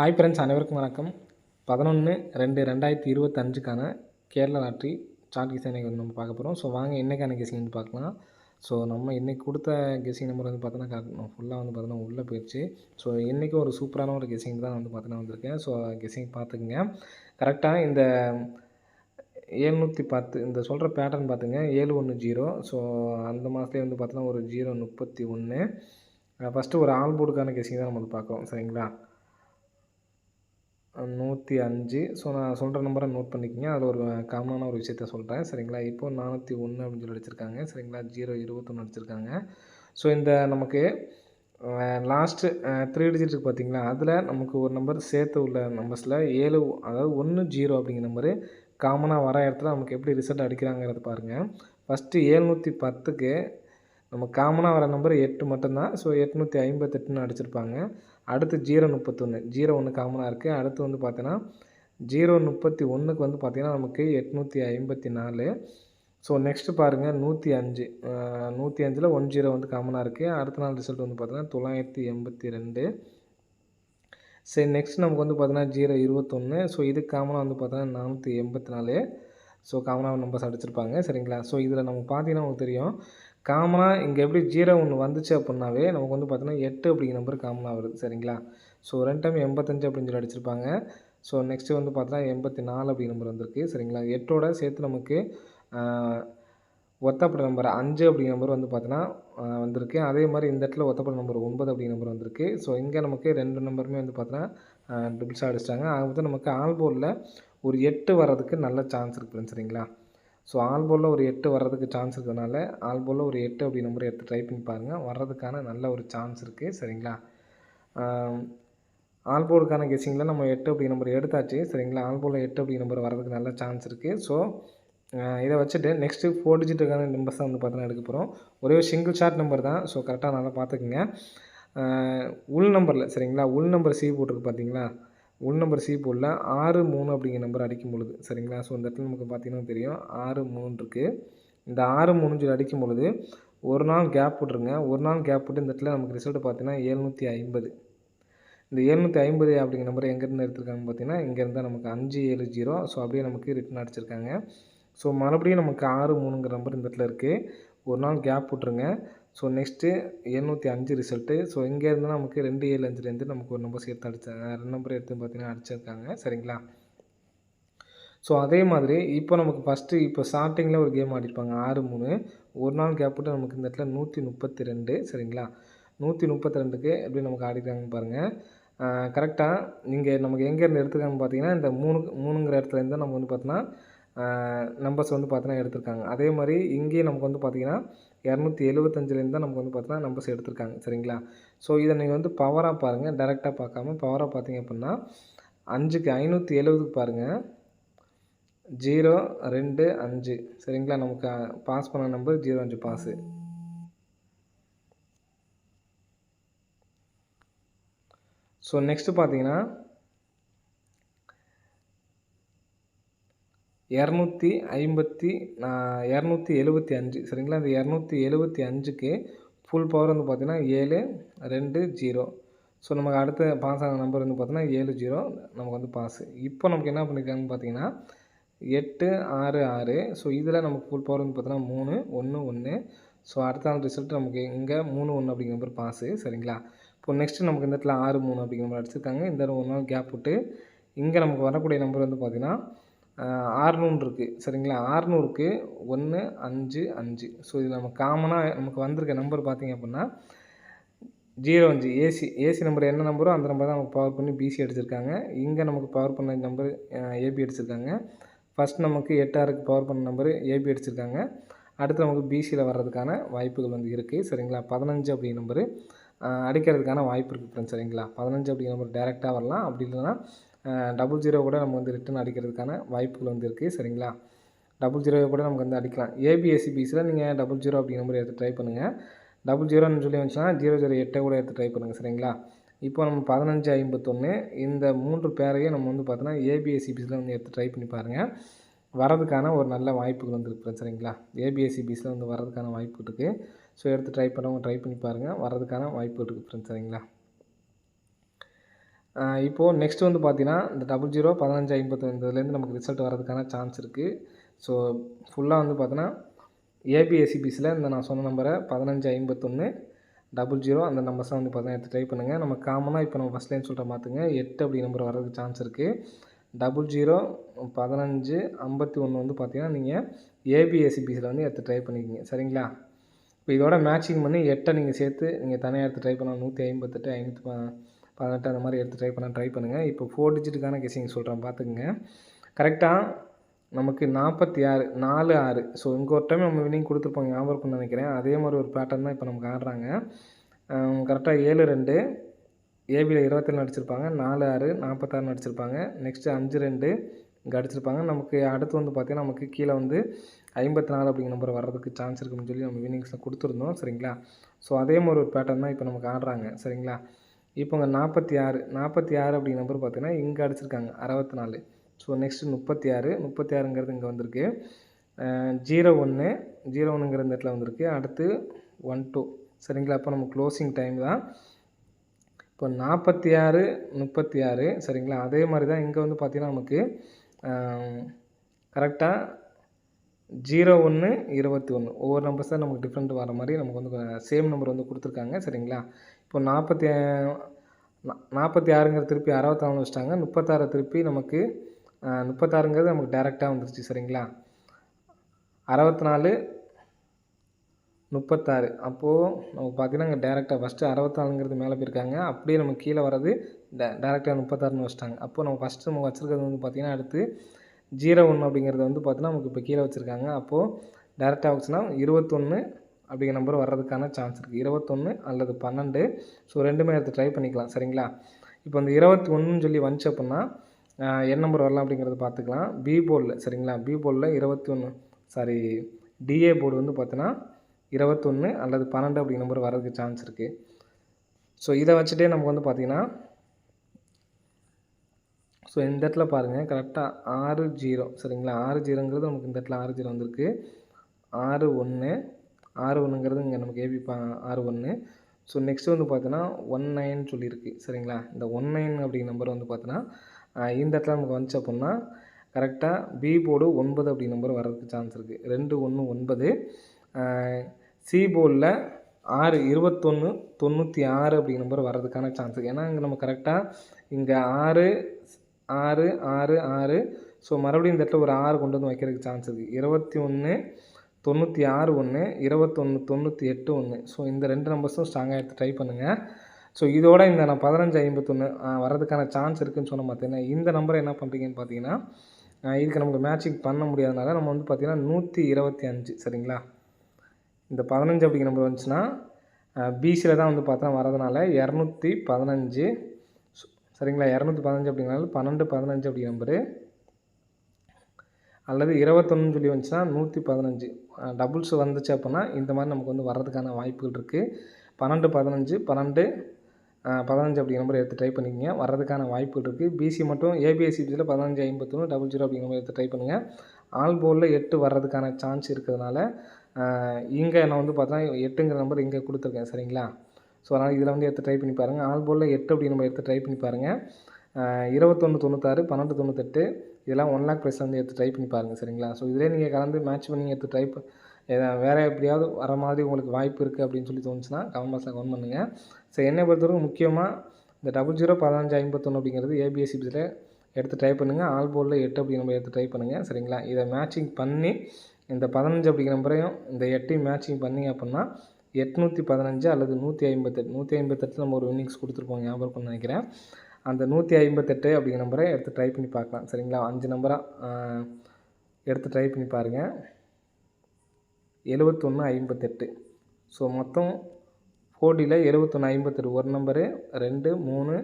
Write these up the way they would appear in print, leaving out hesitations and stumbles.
Hi friends, அனைவருக்கும் வணக்கம். 11/2/2025க்கான Kerala lottery chart guessing வந்து நம்ம பார்க்க போகிறோம். ஸோ வாங்க இன்றைக்கான கெஸிங் வந்து பார்க்கலாம். ஸோ நம்ம இன்றைக்கி கொடுத்த கெஸிங் நம்பர் வந்து பார்த்தோன்னா ஃபுல்லாக வந்து பார்த்தோன்னா உள்ளே போயிடுச்சு. ஸோ இன்றைக்கும் ஒரு சூப்பரான ஒரு கெஸிங் தான் வந்து பார்த்தோன்னா வந்திருக்கேன். ஸோ கெஸிங் பார்த்துக்குங்க. கரெக்டாக இந்த 710 இந்த சொல்கிற பேட்டர்ன் பார்த்துங்க. 710. ஸோ அந்த மாதத்துலேயே வந்து பார்த்தோன்னா ஒரு 031. ஃபஸ்ட்டு ஒரு ஆல் போர்டுக்கான கெஸிங் தான் நம்ம வந்து பார்க்குறோம். சரிங்களா? 105. ஸோ நான் சொல்கிற நம்பரை நோட் பண்ணிக்கோங்க. அதில் ஒரு காமனான ஒரு விஷயத்த சொல்கிறேன். சரிங்களா? இப்போது 401 அப்படின்னு சொல்லி அடிச்சிருக்காங்க. சரிங்களா? 021 அடிச்சிருக்காங்க. ஸோ இந்த நமக்கு லாஸ்ட்டு 3 டிஜிட் இருக்குது பார்த்தீங்களா? அதில் நமக்கு ஒரு நம்பர் சேர்த்து உள்ள நம்பர்ஸில் 7 அதாவது 10 அப்படிங்கிற நம்பரு காமனாக வர இடத்துல நமக்கு எப்படி ரிசல்ட் அடிக்கிறாங்கிறத பாருங்கள். ஃபஸ்ட்டு 710க்கு நம்ம காமனாக வர நம்பர் 8 மட்டும்தான். ஸோ 858ன்னு அடிச்சிருப்பாங்க. அடுத்து 031 01 காமனாக இருக்குது. அடுத்து வந்து பார்த்தீங்கன்னா 031க்கு வந்து பார்த்திங்கன்னா நமக்கு 854. ஸோ நெக்ஸ்ட்டு பாருங்கள் 105. 105ல் 10 வந்து காமனாக இருக்குது. அடுத்த நாள் ரிசல்ட் வந்து பார்த்தீங்கன்னா 982. சரி, நெக்ஸ்ட் நமக்கு வந்து பார்த்தீங்கன்னா 021. ஸோ இதுக்கு காமனாக வந்து பார்த்தீங்கன்னா 484. ஸோ காமனாக நம்பர்ஸ் அடிச்சிருப்பாங்க. சரிங்களா? ஸோ இதில் நமக்கு பார்த்தீங்கன்னா உங்களுக்கு தெரியும், காமனாக இங்கே எப்படி 01 வந்துச்சு அப்படின்னாவே நமக்கு வந்து பார்த்தீங்கன்னா 8 அப்படிங்கிற நம்பர் காமனாக வருது. சரிங்களா? ஸோ 2 டைம் 85 அப்படின்னு சொல்லி அடிச்சிருப்பாங்க. ஸோ நெக்ஸ்ட்டு வந்து பார்த்தீங்கன்னா 84 அப்படிங்கிற நம்பர் வந்திருக்கு. சரிங்களா? 8ஓட சேர்த்து நமக்கு ஒத்தப்பட்ட நம்பர் 5 அப்படிங்கிற நம்பர் வந்து பார்த்தீங்கன்னா வந்திருக்கு. அதே மாதிரி இந்த இடத்துல ஒத்தப்பட்ட நம்பர் 9 அப்படிங்கிற நம்பர் வந்திருக்கு. ஸோ இங்கே நமக்கு 2 நம்பருமே வந்து பார்த்தீங்கன்னா ட்ரிபிள்ஸாக அடிச்சிட்டாங்க. ஆக மொத்தம் நமக்கு ஆல் போர்டில் ஒரு 8 வர்றதுக்கு நல்ல சான்ஸ் இருக்குது. சரிங்களா? ஸோ ஆல் போர்டில் ஒரு 8 வர்றதுக்கு சான்ஸ் இருக்கிறதுனால ஆல் போர்டில் ஒரு 8 அப்படி நம்பர் எடுத்து ட்ரை பண்ணி பாருங்கள். வர்றதுக்கான நல்ல ஒரு சான்ஸ் இருக்குது. சரிங்களா? ஆல் போர்டுக்கான கெஸிங்கில் நம்ம 8 அப்படி நம்பர் எடுத்தாச்சு. சரிங்களா? ஆல் போர்டில் 8 அப்படி நம்பர் வர்றதுக்கு நல்ல சான்ஸ் இருக்குது. ஸோ இதை வச்சுட்டு நெக்ஸ்ட்டு 4 டிஜிட்டுக்கான நம்பர்ஸ் தான் வந்து பார்த்தீங்கன்னா எடுக்க போகிறோம். ஒரே ஒரு சிங்கிள் ஷார்ட் நம்பர் தான். ஸோ கரெக்டாக நல்லா பார்த்துக்குங்க. உள் நம்பரில் சரிங்களா? உள் நம்பர் சி போட்டிருக்கு பார்த்தீங்களா? உள் நம்பர் சி போர்டில் 63 அப்படிங்கிற நம்பர் அடிக்கும் பொழுது சரிங்களா? ஸோ இந்த இடத்துல நமக்கு பார்த்தீங்கன்னா தெரியும் 63 இருக்குது. இந்த 63 அடிக்கும் பொழுது ஒரு நாள் கேப் விட்ருங்க. ஒரு நாள் கேப் விட்டு இந்த இடத்துல நமக்கு ரிசல்ட் பார்த்தீங்கன்னா 750. இந்த 750 அப்படிங்கிற நம்பர் எங்கேருந்து எடுத்திருக்காங்கன்னு பார்த்தீங்கன்னா இங்கேருந்து தான் நமக்கு 570. ஸோ அப்படியே நமக்கு ரிட்டன் அடிச்சிருக்காங்க. ஸோ மறுபடியும் நமக்கு 63ங்கிற நம்பர் இந்த இடத்துல இருக்குது. ஒரு நாள் கேப் விட்ருங்க. So next 705 result. ஸோ இங்கேருந்து நமக்கு 275லேருந்து நமக்கு ஒரு நம்பர் சேர்த்து அடித்தாங்க. 2 நம்பர் எடுத்து பார்த்தீங்கன்னா அடிச்சிருக்காங்க. சரிங்களா? ஸோ அதே மாதிரி இப்போ நமக்கு ஃபஸ்ட்டு இப்போ ஸ்டார்டிங்கில் ஒரு கேம் ஆடிருப்பாங்க 63. ஒரு நாள் கேப் விட்டு நமக்கு இந்த இடத்துல 132. சரிங்களா? 132க்கு எப்படி நமக்கு ஆடிருக்காங்கன்னு பாருங்கள். கரெக்டாக நீங்கள் நமக்கு எங்கேருந்து எடுத்துருக்காங்கன்னு பார்த்தீங்கன்னா இந்த 3ங்கிற இடத்துலேருந்து தான் நம்ம வந்து பார்த்தோன்னா நம்பர்ஸ் வந்து பார்த்தீங்கன்னா எடுத்திருக்காங்க. அதே மாதிரி இங்கேயும் நமக்கு வந்து பார்த்தீங்கன்னா 275லேருந்து தான் நமக்கு வந்து பார்த்தீங்கன்னா நம்பர்ஸ் எடுத்திருக்காங்க. சரிங்களா? ஸோ இதை நீங்கள் வந்து பவராக பாருங்கள். டைரெக்டாக பார்க்காம பவராக பார்த்தீங்க அப்படின்னா 5க்கு 570க்கு பாருங்கள். 025 சரிங்களா? நமக்கு பாஸ் பண்ண நம்பர் 05 பாஸு. ஸோ நெக்ஸ்ட்டு பார்த்தீங்கன்னா 275 சரிங்களா? இந்த 275க்கு ஃபுல் பவர் வந்து பார்த்தீங்கன்னா 720. ஸோ நமக்கு அடுத்த பாஸ் ஆன நம்பர் வந்து பார்த்தீங்கன்னா 70 நமக்கு வந்து பாஸு. இப்போ நமக்கு என்ன பண்ணியிருக்காங்கன்னு பார்த்தீங்கன்னா 866. ஸோ இதில் நமக்கு ஃபுல் பவர் வந்து பார்த்தீங்கன்னா 3 1 1. ஸோ அடுத்த நாள் ரிசல்ட் நமக்கு இங்கே 3 1 அப்படிங்கிற நம்பர் பாஸு. சரிங்களா? இப்போ நெக்ஸ்ட்டு நமக்கு இந்த இடத்துல 6 3 அப்படிங்கிற நம்பர் அடிச்சிருக்காங்க. இந்த ஒரு நாள் கேப் விட்டு இங்கே நமக்கு வரக்கூடிய நம்பர் வந்து பார்த்தீங்கன்னா 600 இருக்குது. சரிங்களா? 600க்கு 1 5 5. ஸோ இது நம்ம காமனாக நமக்கு வந்திருக்க நம்பர் பார்த்தீங்க அப்படின்னா 05 ஏசி நம்பர் என்ன நம்பரோ அந்த நம்பர் தான் நமக்கு பவர் பண்ணி பிசி அடிச்சிருக்காங்க. இங்கே நமக்கு பவர் பண்ண நம்பர் ஏபி அடிச்சிருக்காங்க. ஃபஸ்ட் நமக்கு 8 பவர் பண்ண நம்பர் ஏபி அடிச்சிருக்காங்க. அடுத்து நமக்கு பிசியில் வர்றதுக்கான வாய்ப்புகள் வந்து இருக்குது. சரிங்களா? 15 அப்படிங்கிற நம்பரு அடிக்கிறதுக்கான வாய்ப்பு இருக்குது ஃப்ரெண்ட்ஸ். சரிங்களா? 15 அப்படிங்கிற நம்பர் டேரெக்டாக வரலாம். அப்படி இல்லைன்னா 00 கூட நம்ம வந்து ரிட்டன் அடிக்கிறதுக்கான வாய்ப்புகள் வந்து இருக்குது. சரிங்களா? 00 கூட நமக்கு வந்து அடிக்கலாம். ஏபிஎஸ்சி பிசியில் நீங்கள் 00 அப்படிங்கிற நம்பர் எடுத்து ட்ரை பண்ணுங்கள். 00ன்னு சொல்லி வந்துச்சுன்னா 008 கூட எடுத்து ட்ரை பண்ணுங்கள். சரிங்களா? இப்போ நம்ம 1551 இந்த 3 பேரையும் நம்ம வந்து பார்த்தோன்னா ஏபிஎஸ்சி பிசியில் வந்து எடுத்து ட்ரை பண்ணி பாருங்கள். வரதுக்கான ஒரு நல்ல வாய்ப்புகள் வந்து இருக்குது. சரிங்களா? ஏபிஎஸ்சி பிசியில் வந்து வரதுக்கான வாய்ப்பு இருக்குது. ஸோ எடுத்து ட்ரை பண்ணவங்க ட்ரை பண்ணி பாருங்கள். வரதுக்கான வாய்ப்பு இருக்குது ஃப்ரெண்ட்ஸ். சரிங்களா? இப்போது நெக்ஸ்ட் வந்து பார்த்தீங்கன்னா இந்த 00 15 51 இதுலேருந்து நமக்கு ரிசல்ட் வரதுக்கான சான்ஸ் இருக்குது. ஸோ ஃபுல்லாக வந்து பார்த்தீங்கன்னா ஏபிஎஸ்சிபிஸில் இந்த நான் சொன்ன நம்பரை 15 51 00 அந்த நம்பர்ஸ் வந்து பார்த்தீங்கன்னா எடுத்து ட்ரை பண்ணுங்கள். நம்ம காமனாக இப்போ நம்ம ஃபஸ்ட் லைன் சொல்கிற மாற்றுங்க 8 அப்படி நம்பர் வரதுக்கு சான்ஸ் இருக்குது. 00 15 51 வந்து பார்த்தீங்கன்னா நீங்கள் ஏபிஎஸ்சிபிஸில் வந்து எடுத்து ட்ரை பண்ணிக்கிங்க. சரிங்களா? இப்போ இதோட மேட்சிங் பண்ணி 8 நீங்கள் சேர்த்து நீங்கள் தனியாக எடுத்து ட்ரை பண்ணலாம். 158 518 அந்த மாதிரி எடுத்து ட்ரை பண்ணுங்கள். இப்போ 4 டிஜிட்டுக்கான கெஸிங் சொல்கிறேன் பார்த்துக்குங்க. கரெக்டாக நமக்கு 46 4 6 ஸோ இங்கே ஒரு டைம் நம்ம வின்னிங் கொடுத்துருப்போம் ஞாபகம் இருக்குன்னு நினைக்கிறேன். அதே மாதிரி ஒரு பேட்டர்ன் தான் இப்போ நமக்கு ஆடுறாங்க. கரெக்டாக 7 2 ஏபியில் 27 அடிச்சிருப்பாங்க. 4 6 46 அடிச்சிருப்பாங்க. நெக்ஸ்ட்டு 5 2 இங்கே அடிச்சிருப்பாங்க. நமக்கு அடுத்து வந்து பார்த்திங்கன்னா நமக்கு கீழே வந்து 54 அப்படிங்கிற நம்பர் வர்றதுக்கு சான்ஸ் இருக்குன்னு சொல்லி நம்ம வின்னிங்ஸில் கொடுத்துருந்தோம். சரிங்களா? ஸோ அதே மாதிரி ஒரு பேட்டர்ன் தான் இப்போ நமக்கு ஆடுறாங்க. சரிங்களா? இப்போங்க 46 அப்படிங்கிற நம்பர் பார்த்திங்கன்னா இங்கே அடிச்சிருக்காங்க 64. ஸோ நெக்ஸ்ட்டு 36ங்கிறது இங்கே வந்திருக்கு. 01ங்கிறது இந்த இடத்துல வந்திருக்கு. அடுத்து 12. சரிங்களா? அப்போ நம்ம க்ளோசிங் டைம் தான். இப்போ 46 சரிங்களா? அதே மாதிரி தான் இங்கே வந்து பார்த்திங்கன்னா நமக்கு கரெக்டாக 01 21 ஒவ்வொரு நம்பர்ஸ் தான் நமக்கு டிஃப்ரெண்ட் வர மாதிரி நமக்கு வந்து சேம் நம்பர் வந்து கொடுத்துருக்காங்க. சரிங்களா? இப்போ 46ங்கிறது திருப்பி 64 வச்சிட்டாங்க. 36 திருப்பி நமக்கு 36ங்கிறது நமக்கு டேரெக்டாக வந்துருச்சு. சரிங்களா? 64 36 அப்போது நமக்கு பார்த்திங்கன்னா இங்கே டேரெக்டாக ஃபஸ்ட்டு 64ங்கிறது மேலே போயிருக்காங்க. அப்படியே நமக்கு கீழே வர்றது டேரெக்டாக 36ன்னு வச்சிட்டாங்க. அப்போது நம்ம ஃபஸ்ட்டு நம்ம வச்சுருக்கிறது வந்து பார்த்திங்கன்னா அடுத்து 01 அப்படிங்கிறது வந்து பார்த்திங்கன்னா நமக்கு இப்போ கீழே வச்சுருக்காங்க. அப்போது டேரெக்டாக வச்சுன்னா 21 அப்படிங்கிற நம்பர் வர்றதுக்கான சான்ஸ் இருக்குது. 21 அல்லது 12. ஸோ ரெண்டுமே எடுத்து ட்ரை பண்ணிக்கலாம். சரிங்களா? இப்போ அந்த 21ன்னு சொல்லி வந்துச்சு அப்படின்னா என்ன நம்பர் வரலாம் அப்படிங்கிறத பார்த்துக்கலாம். பி போர்டில் சரிங்களா? பி போர்டில் 21 டிஏ போர்டு வந்து பார்த்தீங்கன்னா 21 அல்லது 12 அப்படிங்கிற நம்பர் வரதுக்கு சான்ஸ் இருக்குது. ஸோ இதை வச்சுட்டே நமக்கு வந்து பார்த்திங்கன்னா ஸோ இந்த இடத்துல பாருங்கள் கரெக்டாக 60 சரிங்களா? 60ங்கிறது நமக்கு இந்த இடத்துல 60 வந்திருக்கு. 61ங்கிறது இங்கே நமக்கு ஏபி 61. ஸோ நெக்ஸ்ட்டு வந்து பார்த்தீங்கன்னா 19 சொல்லியிருக்கு. சரிங்களா? இந்த 19 அப்படிங்கிற நம்பர் வந்து பார்த்தீங்கன்னா இந்த இடத்துல நமக்கு வந்துச்சு அப்படின்னா கரெக்டாக பி போர்டு 9 அப்படிங்கிற நம்பர் வர்றதுக்கு சான்ஸ் இருக்குது. 2 1 9. சி போர்டில் 21 96 அப்படிங்கிற நம்பர் வர்றதுக்கான சான்ஸ் இருக்குது. ஏன்னா இங்கே நம்ம கரெக்டாக இங்கே 6 6 6 6 ஸோ மறுபடியும் இந்த இடத்துல ஒரு 6 கொண்டு வந்து வைக்கிறதுக்கு சான்ஸ் இருக்குது. 21 96 1 21 98 1. ஸோ இந்த 2 நம்பர்ஸும் ஸ்ட்ராங்காக எடுத்து ட்ரை பண்ணுங்கள். ஸோ இதோட இந்த நான் 15 51 வர்றதுக்கான சான்ஸ் இருக்குதுன்னு சொன்ன பார்த்தீங்கன்னா இந்த நம்பரை என்ன பண்ணுறீங்கன்னு பார்த்தீங்கன்னா இதுக்கு நமக்கு மேட்சிங் பண்ண முடியாதனால நம்ம வந்து பார்த்திங்கன்னா 125 சரிங்களா? இந்த 15 அப்படிங்கிற நம்பர் வந்துச்சுன்னா பிசியில் தான் வந்து பார்த்தா வரதுனால 215 சரிங்களா? 215 அப்படிங்கிறனால 12 15 அப்படிங்கிற நம்பரு அல்லது 21 சொல்லி வந்துச்சுன்னா 115 டபுள்ஸ் வந்துச்சு அப்படின்னா இந்த மாதிரி நமக்கு வந்து வர்றதுக்கான வாய்ப்புகள் இருக்குது. 12 15 12 15 அப்படிங்கிற நம்பர் எடுத்து ட்ரை பண்ணிக்கங்க. வர்றதுக்கான வாய்ப்புகள் இருக்குது. பிசி மட்டும் ஏபிஎஸ்சிபியில் 15 51 00 அப்படிங்கிற நம்பர் எடுத்து ட்ரை பண்ணுங்கள். ஆல் போர்டில் 8 வர்றதுக்கான சான்ஸ் இருக்கிறதுனால இங்கே நான் வந்து பார்த்தா 8ங்கிற நம்பர் இங்கே கொடுத்துருக்கேன். சரிங்களா? ஸோ அதனால் இதில் வந்து எடுத்து ட்ரை பண்ணி பாருங்கள். ஆல் போர்டில் 8 அப்படிங்கிற நம்பர் எடுத்து ட்ரை பண்ணி பாருங்கள். 21 96 12 98 இதெல்லாம் 1 லேக் ப்ரைஸ் வந்து எடுத்து ட்ரை பண்ணி பாருங்கள். சரிங்களா? ஸோ இதிலே நீங்கள் கலந்து மேட்ச் பண்ணி எடுத்து ட்ரை வேறு எப்படியாவது வர மாதிரி உங்களுக்கு வாய்ப்பு இருக்குது அப்படின்னு சொல்லி தோணுச்சுன்னா கமெண்ட் பாக்ஸில் கமெண்ட் பண்ணுங்கள். ஸோ என்னை பொறுத்தவரைக்கும் முக்கியமாக இந்த 00 15 51 அப்படிங்கிறது ஏபிஎஸ்சிபிஸில் எடுத்து ட்ரை பண்ணுங்கள். ஆல் போர்டில் 8 அப்படிங்கிற நம்பர் எடுத்து ட்ரை பண்ணுங்கள். சரிங்களா? இதை மேட்சிங் பண்ணி இந்த 15 அப்படிங்கிற நம்பரையும் இந்த 8ஐயும் மேட்சிங் பண்ணிங்க அப்படின்னா 815 அல்லது 158 நம்ம ஒரு வின்னிங்ஸ் கொடுத்துருப்போம் ஞாபகம் இருக்கும்னு நினைக்கிறேன். அந்த 158 அப்படிங்கிற நம்பரை எடுத்து ட்ரை பண்ணி பார்க்கலாம். சரிங்களா? 5 நம்பராக எடுத்து ட்ரை பண்ணி பாருங்கள். 71 58. ஸோ மொத்தம் 4டியில் 71 58 ஒரு நம்பரு 2 3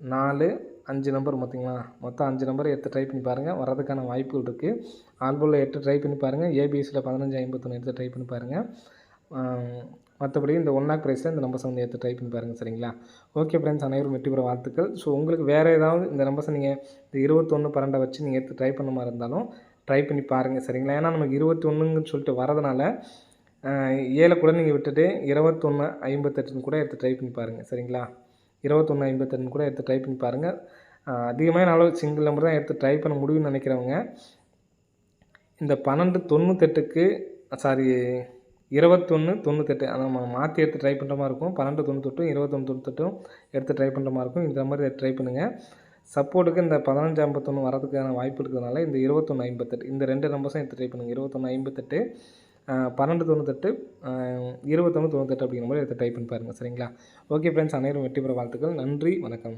4 5 நம்பர் மொத்தங்களா? மொத்தம் 5 நம்பரை எடுத்து ட்ரை பண்ணி பாருங்கள். வர்றதுக்கான வாய்ப்புகள் இருக்குது. ஆல்போலில் 8 ட்ரை பண்ணி பாருங்கள். ஏபிஎஸ்சியில் 15 51 எடுத்து ட்ரை பண்ணி பாருங்கள். மற்றபடி இந்த 1 லேக் ப்ரைஸில் இந்த நம்பர்ஸை வந்து எடுத்து ட்ரை பண்ணி பாருங்கள். சரிங்களா? ஓகே ஃப்ரெண்ட்ஸ், அனைவரும் வெற்றி பெற வாழ்த்துக்கள். ஸோ உங்களுக்கு வேறு ஏதாவது இந்த நம்பர்ஸை நீங்கள் இந்த 21 12 வச்சு நீங்கள் எடுத்து ட்ரை பண்ண மாதிரி இருந்தாலும் ட்ரை பண்ணி பாருங்கள். சரிங்களா? ஏன்னா நமக்கு 21ன்னு சொல்லிட்டு வரதுனால 7 கூட நீங்கள் விட்டுட்டு 21 58 கூட எடுத்து ட்ரை பண்ணி பாருங்கள். சரிங்களா? 2158 கூட எடுத்து ட்ரை பண்ணி பாருங்கள். அதிகமான அளவு சிங்கிள் நம்பர் தான் எடுத்து ட்ரை பண்ண முடியும்னு நினைக்கிறவங்க இந்த 1298க்கு சாரி 2198 நம்ம மாற்றி எடுத்து ட்ரை பண்ணுற மாதிரி இருக்கும். 1298 2198 எடுத்து ட்ரை பண்ணுற மாதிரி இருக்கும். இந்த மாதிரி ட்ரை பண்ணுங்கள். சப்போர்ட்டுக்கு இந்த 1551 வரதுக்கான வாய்ப்பு இருக்கிறதுனால இந்த 2158 இந்த 2 நம்பர்ஸும் எடுத்து ட்ரை பண்ணுங்கள். 2158 1298 2198 அப்படிங்கிற மாதிரி எடுத்து ட்ரை பண்ணி பாருங்கள். சரிங்களா? ஓகே ஃப்ரெண்ட்ஸ், அனைவரும் வெற்றி பெற வாழ்த்துக்கள். நன்றி, வணக்கம்.